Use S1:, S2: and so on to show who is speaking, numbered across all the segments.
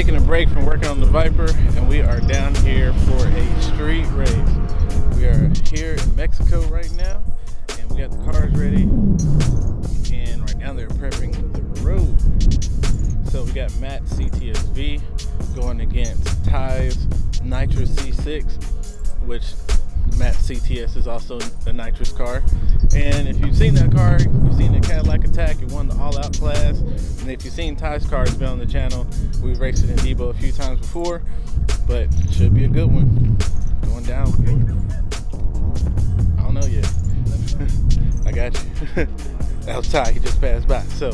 S1: taking a break from working on the Viper, and we are down here for a street race. We are here in Mexico right now, and we got the cars ready, and right now they're prepping the road. So we got Matt CTSV going against Ty's Nitrous C6, which Matt CTS is also a nitrous car. And if you've seen that car, you've seen the Cadillac Attack, it won the all-out class. And if you've seen Ty's car, it's been on the channel. We've raced it in Debo a few times before, but should be a good one. Going down. I don't know yet. I got you. That was Ty, he just passed by. So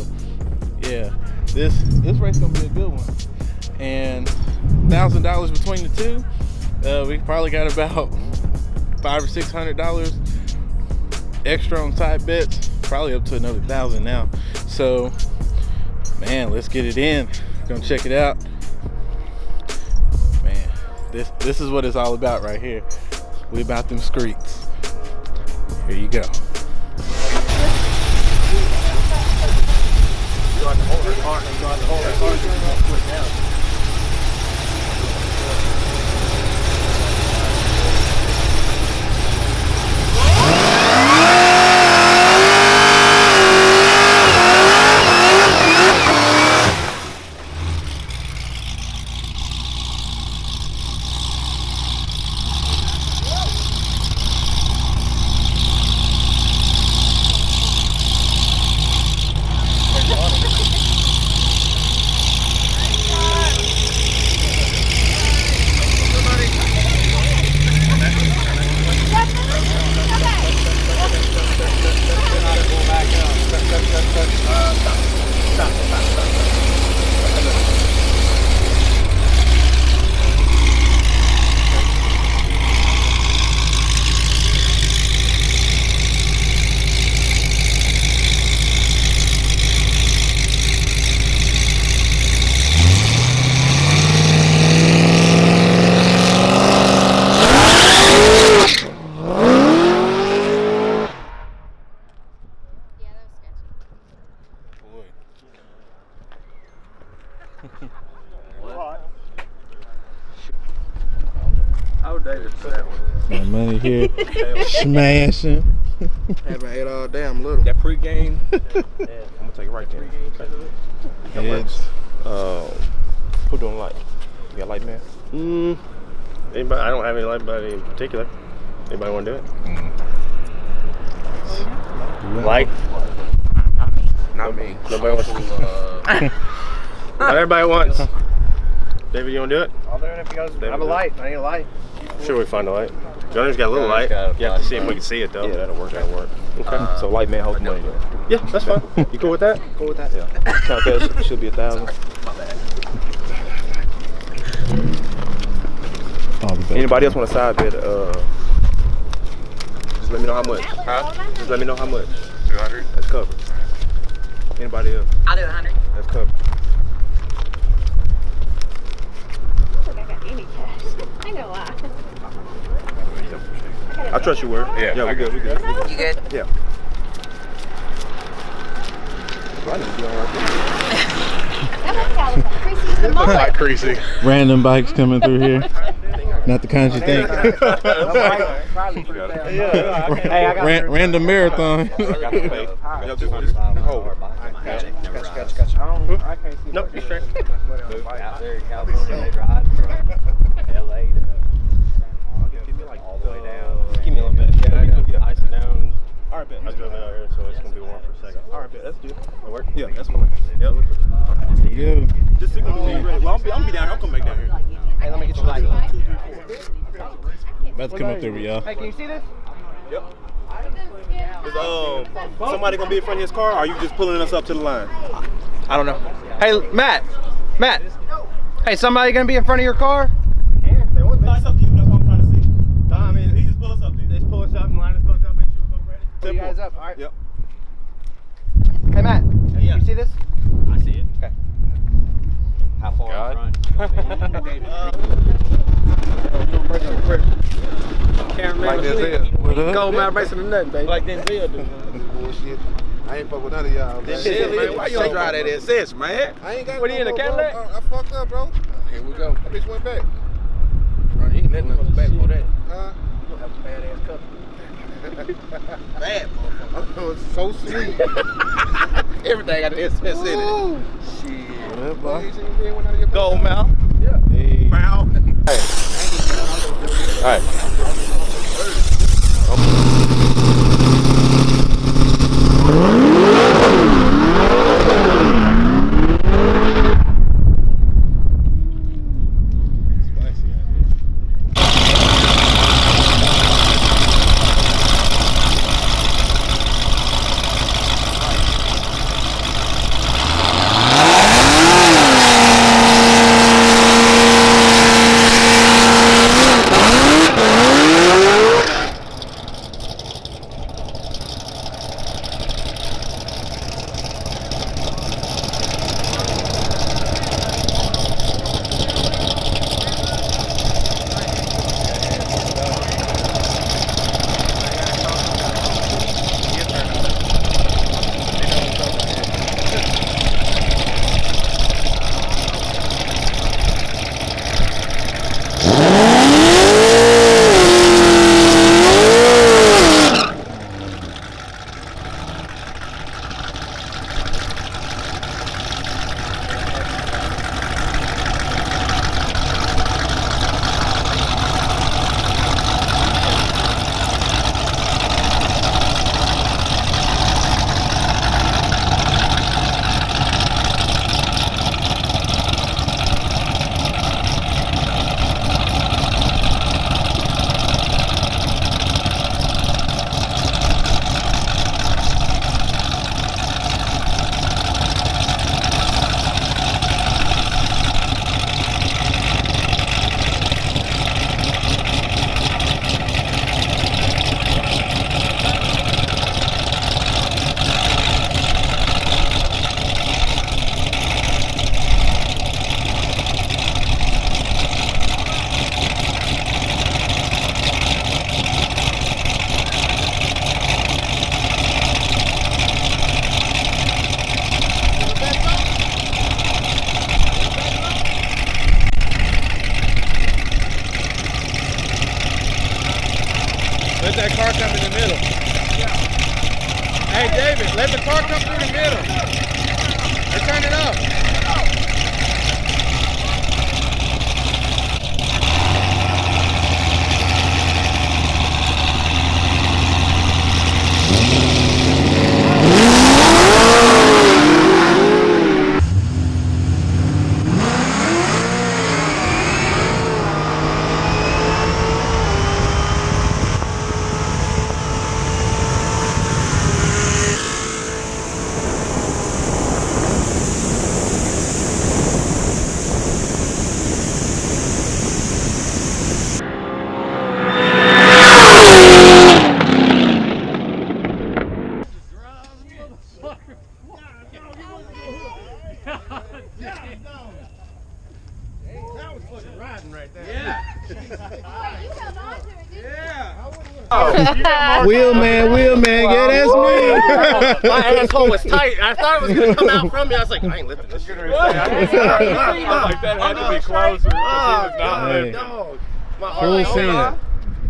S1: yeah, this race gonna be a good one. And $1,000 between the two. We probably got about $500 or $600 extra on side bets, probably up to another $1,000 now. So man, let's get it in. Gonna check it out. Man, this is what it's all about right here. We about them streets. Here you go. My money here, smashing.
S2: Haven't ate all day, I'm little.
S3: That pregame, I'm gonna take it right there. That works. Who don't light? You got light, man?
S4: Anybody? I don't have any light buddy in particular. Anybody want to do it? Light?
S2: Not me.
S4: Nobody wants to. Not everybody wants. David, you want to do it?
S5: I'll do it if you guys have a light. I need a light.
S4: Sure, we find a light. Gunner's got a little light. You have to see if we can see it though.
S3: Yeah, that'll work. That'll work.
S4: Okay.
S3: So light man, hold the money.
S4: Yeah, that's fine. You cool with that?
S5: Cool with that?
S3: Yeah. Count that. Should be 1,000. Anybody else want a side bet? Just let me know how much.
S4: Huh?
S3: Just let me know how much.
S4: 200.
S3: That's covered. Anybody else?
S6: I'll do 100.
S3: That's covered.
S6: I got any cash. I ain't gonna lie.
S3: I trust your word.
S4: Yeah,
S3: we good. We good.
S6: You good?
S3: Yeah. I need to be on right
S4: Like creasy.
S1: Random bikes coming through here. Not the kinds you think. Random marathon.
S5: Gotcha. I can't see.
S4: Nope, you're straight.
S5: Out there in California, they drive from LA to all the way down.
S4: Give me a little bit.
S3: Yeah.
S4: Ice it down.
S3: All right, bet.
S4: I drove it out here, so it's gonna be warm for a second.
S3: All right, bet. That's good.
S4: That work?
S3: Yeah, that's fine. Yep.
S1: Yeah.
S3: Just signal me when you're ready. Well, I'm gonna be down here. I'll come back down here.
S5: Hey, let me get your light.
S3: 2, 3, 4.
S1: About to come up there with y'all.
S5: Hey, can you see this?
S3: Yep. Is somebody gonna be in front of his car, or are you just pulling us up to the line?
S5: I don't know. Hey, Matt. Hey, somebody gonna be in front of your car?
S3: No, it's up to you. That's what I'm trying to see. No, I mean, he just pull us up there.
S5: Just pull us up and line us both up. Make sure we're both ready. Pull you guys up. All right.
S3: Yep.
S5: Hey, Matt.
S3: Yeah.
S5: You see this?
S3: I see it.
S5: Okay.
S3: How far in front?
S2: Like Denzel.
S5: Gold man racing or nothing, baby.
S3: Like Denzel do.
S2: Bullshit. I ain't fuck with none of y'all.
S3: Shit, man. Why you don't drive that SS, man?
S2: I ain't got
S3: What, he in a Cadillac?
S2: I fucked up, bro. Here we go. That bitch went back.
S3: Bro, he ain't letting nothing go back for that.
S2: Huh?
S3: You gonna have a badass cup.
S2: Bad motherfucker. Oh, it's so sweet.
S3: Everything got the SS in it.
S2: Ooh.
S1: What up, boy?
S3: Gold mouth.
S2: Yeah.
S1: Hey.
S3: Brown. Hey. All right.
S1: Spicy out here. Let that car come in the middle. Hey, David, let the car come through the middle. Hey, turn it up. Wheelman, yeah, that's me.
S3: My asshole was tight. I thought it was gonna come out from me. I was like, I ain't lifting this shit.
S4: Like that had to be closer.
S3: Dog. My heart
S1: Full
S3: like,
S1: sand.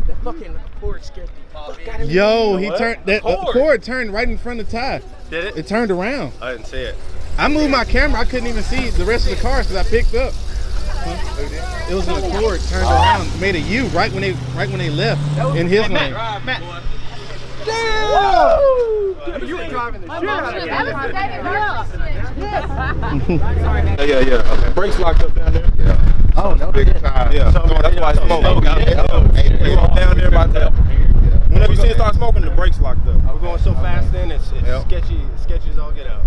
S3: that fucking cord scared the fuck out of me.
S1: Yo, he turned that cord turned right in front of the tie.
S3: Did it?
S1: It turned around.
S3: I didn't see it.
S1: I moved my camera. I couldn't even see the rest of the cars because I picked up. It was when the cord turned around, made a U right when they left in his lane.
S3: Matt.
S6: Damn!
S3: You were driving the shit
S6: out of it.
S3: Yeah. Okay. Brakes locked up down there.
S2: Yeah.
S3: Oh, no.
S2: Big time.
S3: Yeah. So that's why it's smoking. Down there by the. Whenever you see it start smoking, the brakes locked up. We're going so fast then, it's sketchy. Sketches all get out.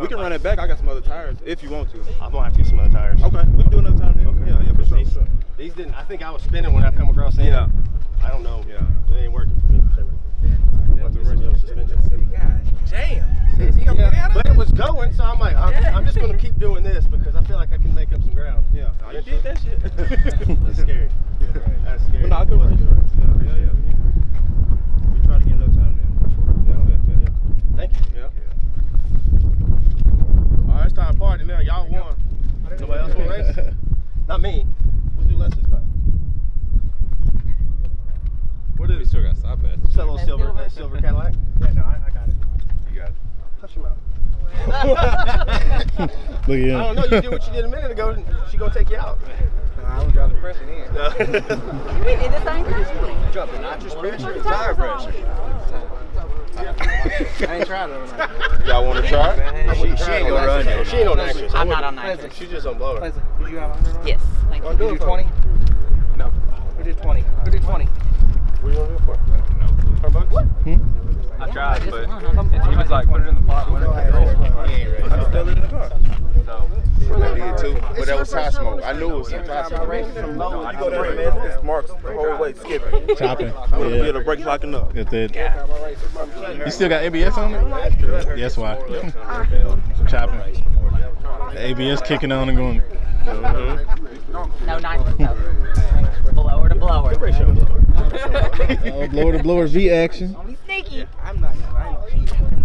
S3: We can run it back. I got some other tires if you want to. I'm gonna have to get some other tires. Okay, we can do another time then. Okay. Yeah, for sure. These didn't. I think I was spinning when I come across them. Yeah. I don't know. Yeah. They ain't working for me.
S4: God damn.
S3: But it was going, so I'm like, I'm just gonna keep doing this because I feel like I can make up some ground. Yeah. You did that shit. That's scary. That's scary. But no, I do it. Yeah. We try to get another time then. Yeah. Thank you. Yeah. All right, it's time to party now. Y'all won.
S4: bad.
S3: Just that little silver Cadillac. Yeah, no, I got it.
S4: You got it.
S3: Touch him out.
S1: Look at
S3: I
S1: him.
S3: don't know. You did what you did a minute ago. She gonna take you out.
S4: I don't drop the pressure in.
S6: We did the same thing.
S4: Drop the nitrous pressure and tire pressure.
S5: I ain't tried it.
S2: Y'all want to try?
S4: She ain't gonna run though.
S3: She ain't on nitrous.
S6: I'm not on nitrous.
S3: She's just on blower.
S6: Yes, thank you.
S5: Did you do 20? No. Who did 20? Who did 20?
S3: What do you want to do it for? $100?
S4: I tried, but he was like, put it in the pot. When it he ain't ready. I just threw it in the car. So.
S2: I did too, but that was tie smoke. I knew it was some tie smoke.
S4: You go there, man. It's marks the whole way skipping.
S1: Chopping.
S4: Yeah,
S1: Yeah.
S4: the brake locking up.
S1: Got that. You still got ABS on it? Yes, why? Chopping. The ABS kicking on and going.
S6: No nitrous. No. Blower to blower.
S1: Oh, blower to blower V action.
S6: Sneaky.
S5: I'm not. I ain't cheating.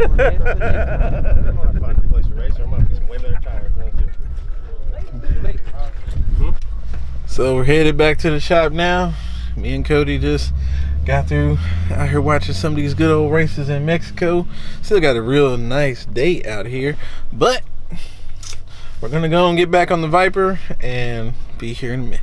S3: I'm gonna find a place to race, or I'm gonna get some way better tires.
S1: So we're headed back to the shop now. Me and Cody just got through out here watching some of these good old races in Mexico. Still got a real nice date out here, but we're gonna go and get back on the Viper and be here in a minute.